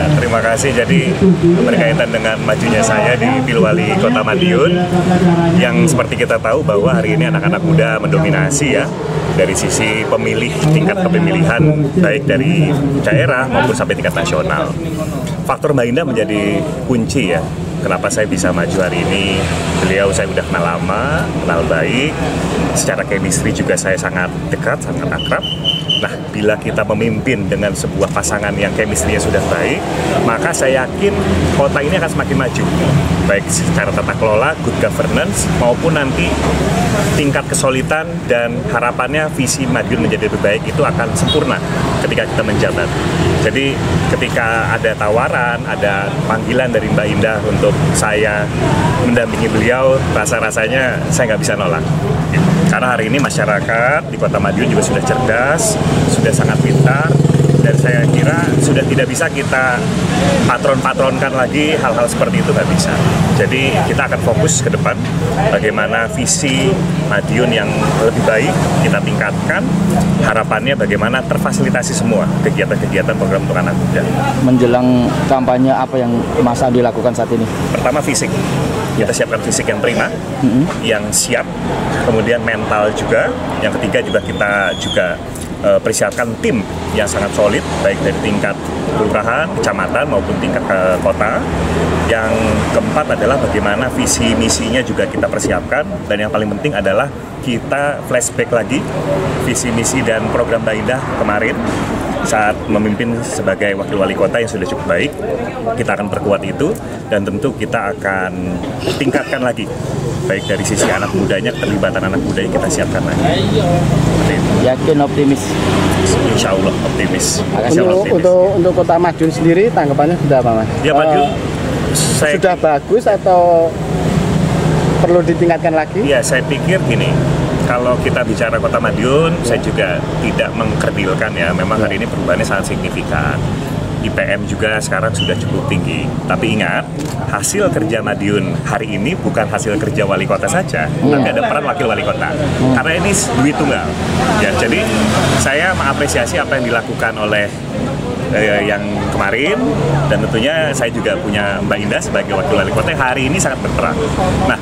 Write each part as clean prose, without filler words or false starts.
Ya, terima kasih. Jadi berkaitan dengan majunya saya di Pilwali Kota Madiun, yang seperti kita tahu bahwa hari ini anak-anak muda mendominasi ya, dari sisi pemilih, tingkat kepemilihan baik dari daerah maupun sampai tingkat nasional. Faktor Mbak Indah menjadi kunci ya. Kenapa saya bisa maju hari ini? Beliau saya udah kenal lama, kenal baik. Secara chemistry juga saya sangat dekat, sangat akrab. Nah, bila kita memimpin dengan sebuah pasangan yang chemistry-nya sudah baik, maka saya yakin kota ini akan semakin maju. Baik secara tata kelola, good governance, maupun nanti tingkat kesulitan dan harapannya visi Madiun menjadi lebih baik itu akan sempurna ketika kita menjabat. Jadi ketika ada tawaran, ada panggilan dari Mbak Indah untuk saya mendampingi beliau, rasa-rasanya saya nggak bisa nolak. Karena hari ini masyarakat di Kota Madiun juga sudah cerdas, sudah sangat pintar, dan saya kira sudah tidak bisa kita patron-patronkan lagi hal-hal seperti itu, nggak bisa. Jadi kita akan fokus ke depan, bagaimana visi Madiun yang lebih baik kita tingkatkan, harapannya bagaimana terfasilitasi semua kegiatan-kegiatan program untuk anak muda. Menjelang kampanye apa yang Mas Andi lakukan saat ini? Pertama fisik, kita siapkan fisik yang prima, yang siap, kemudian mental juga, yang ketiga juga kita persiapkan tim yang sangat solid, baik dari tingkat kelurahan, kecamatan maupun tingkat kota. Yang keempat adalah bagaimana visi misinya juga kita persiapkan, dan yang paling penting adalah kita flashback lagi visi misi dan program Mbak Indah kemarin saat memimpin sebagai wakil wali kota yang sudah cukup baik. Kita akan perkuat itu, dan tentu kita akan tingkatkan lagi baik dari sisi anak mudanya, keterlibatan anak muda yang kita siapkan lagi. Yakin optimis? Insya Allah optimis. Untuk Kota Madiun sendiri tanggapannya sudah apa, Mas? Ya, Madiun sudah bagus atau perlu ditingkatkan lagi? Ya, saya pikir gini, kalau kita bicara Kota Madiun, saya juga tidak mengkerdilkan ya. Memang hari ini perubahannya sangat signifikan. IPM juga sekarang sudah cukup tinggi. Tapi ingat, hasil kerja Madiun hari ini bukan hasil kerja wali kota saja, tapi ada peran wakil wali kota. Karena ini duit tunggal. Ya, jadi saya mengapresiasi apa yang dilakukan oleh yang kemarin, dan tentunya saya juga punya Mbak Indah sebagai wakil wali kota yang hari ini sangat berperan. Nah,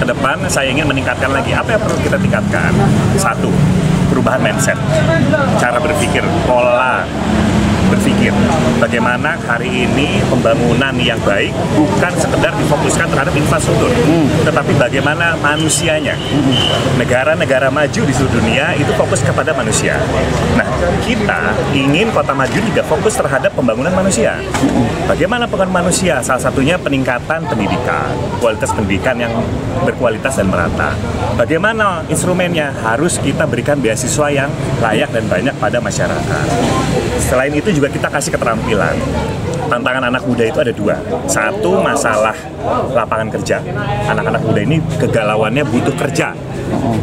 ke depan saya ingin meningkatkan lagi. Apa yang perlu kita tingkatkan? Satu, perubahan mindset, cara berpikir, pola berpikir. Bagaimana hari ini pembangunan yang baik bukan sekedar difokuskan terhadap infrastruktur, tetapi bagaimana manusianya. Negara-negara maju di seluruh dunia itu fokus kepada manusia. Nah, kita ingin Kota Madiun juga fokus terhadap pembangunan manusia. Bagaimana pembangunan manusia? Salah satunya peningkatan pendidikan, kualitas pendidikan yang berkualitas dan merata. Bagaimana instrumennya? Harus kita berikan beasiswa yang layak dan banyak pada masyarakat. Selain itu juga kita kasih keterampilan. Tantangan anak muda itu ada dua. Satu, masalah lapangan kerja. Anak-anak muda ini kegalauannya butuh kerja.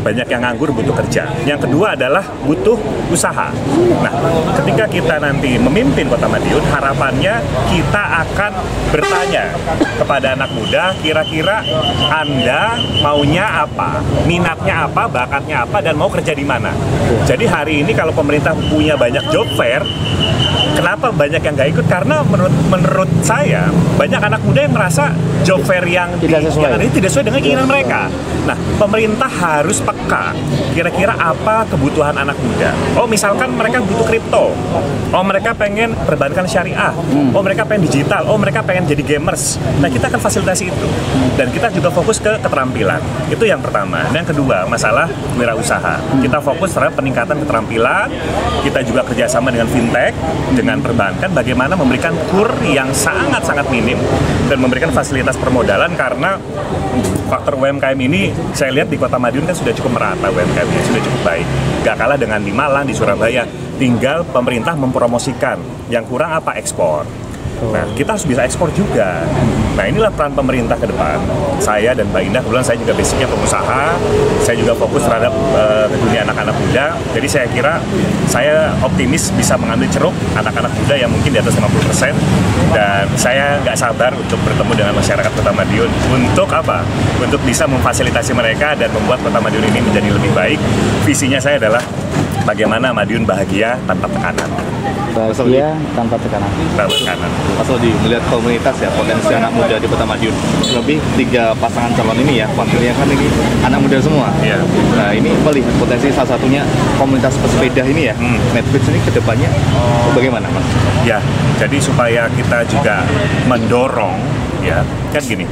Banyak yang nganggur, butuh kerja. Yang kedua adalah butuh usaha. Nah, ketika kita nanti memimpin Kota Madiun, harapannya kita akan bertanya kepada anak muda, kira-kira Anda maunya apa, minatnya apa, bakatnya apa, dan mau kerja di mana. Jadi hari ini kalau pemerintah punya banyak job fair, kenapa banyak yang nggak ikut? Karena menurut saya banyak anak muda yang merasa job fair yang tidak sesuai dengan keinginan mereka. Nah, pemerintah harus peka. Kira-kira apa kebutuhan anak muda? Oh, misalkan mereka butuh kripto. Oh, mereka pengen perbankan syariah. Oh, mereka pengen digital. Oh, mereka pengen jadi gamers. Nah, kita akan fasilitasi itu. Dan kita juga fokus ke keterampilan. Itu yang pertama. Dan yang kedua, masalah wirausaha. Kita fokus terhadap peningkatan keterampilan. Kita juga kerjasama dengan fintech, dengan perbankan, bagaimana memberikan KUR yang sangat-sangat minim dan memberikan fasilitas permodalan, karena faktor UMKM ini saya lihat di Kota Madiun kan sudah cukup merata, UMKM-nya sudah cukup baik, gak kalah dengan di Malang, di Surabaya. Tinggal pemerintah mempromosikan. Yang kurang apa? Ekspor. Nah, kita harus bisa ekspor juga. Nah, inilah peran pemerintah ke depan. Saya dan Mbak Indah, kebetulan saya juga basicnya pengusaha, saya juga fokus terhadap dunia anak-anak muda. Jadi saya kira saya optimis bisa mengambil ceruk anak-anak muda yang mungkin di atas 50%, dan saya nggak sabar untuk bertemu dengan masyarakat Kota Madiun untuk apa? Untuk bisa memfasilitasi mereka dan membuat Kota Madiun ini menjadi lebih baik. Visinya saya adalah bagaimana Madiun bahagia tanpa tekanan. Bahagia tanpa tekanan. Tanpa tekanan. Mas Odi, melihat komunitas ya, potensi anak muda di Kota Madiun. Lebih 3 pasangan calon ini ya, wakilnya kan ini anak muda semua. Iya. Nah, ini melihat potensi salah satunya komunitas pesepeda ini ya. Netflix ini kedepannya bagaimana, Mas? Ya, jadi supaya kita juga mendorong, ya, kan gini,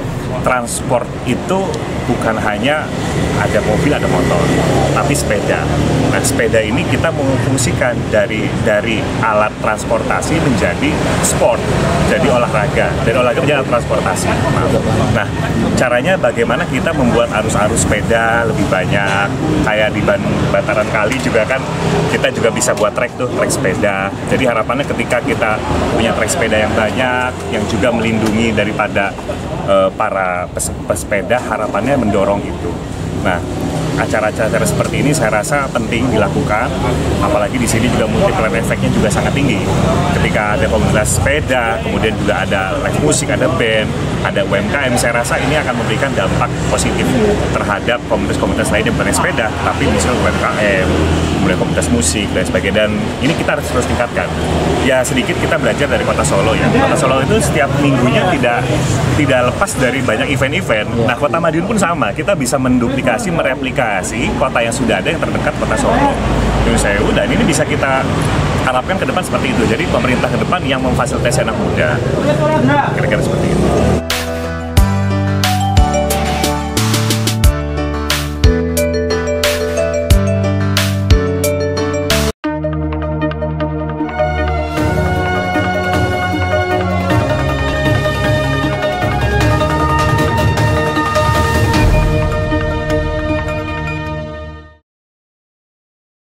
transport itu bukan hanya ada mobil, ada motor, tapi sepeda. Nah, sepeda ini kita memfungsikan dari alat transportasi menjadi sport, jadi olahraga, dari olahraga menjadi alat transportasi. Nah, caranya bagaimana kita membuat arus-arus sepeda lebih banyak, kayak di bantaran kali juga kan kita juga bisa buat trek sepeda. Jadi harapannya ketika kita punya trek sepeda yang banyak, yang juga melindungi daripada para pesepeda, harapannya mendorong itu. Nah, acara-acara seperti ini saya rasa penting dilakukan, apalagi di sini juga multiplier efeknya juga sangat tinggi. Ketika ada komunitas sepeda, kemudian juga ada live musik, ada band, ada UMKM, saya rasa ini akan memberikan dampak positif terhadap komunitas-komunitas lain yang bukan sepeda, tapi misalnya UMKM, kemudian komunitas musik dan sebagainya. Dan ini kita harus terus tingkatkan. Ya sedikit kita belajar dari Kota Solo ya. Kota Solo itu setiap minggunya tidak lepas dari banyak event-event. Nah, Kota Madiun pun sama. Kita bisa menduplikasi, mereplikasi kota yang sudah ada yang terdekat Kota Solo. Menurut saya udah ini bisa kita harapkan ke depan seperti itu. Jadi pemerintah ke depan yang memfasilitasi anak muda. Kira-kira seperti itu.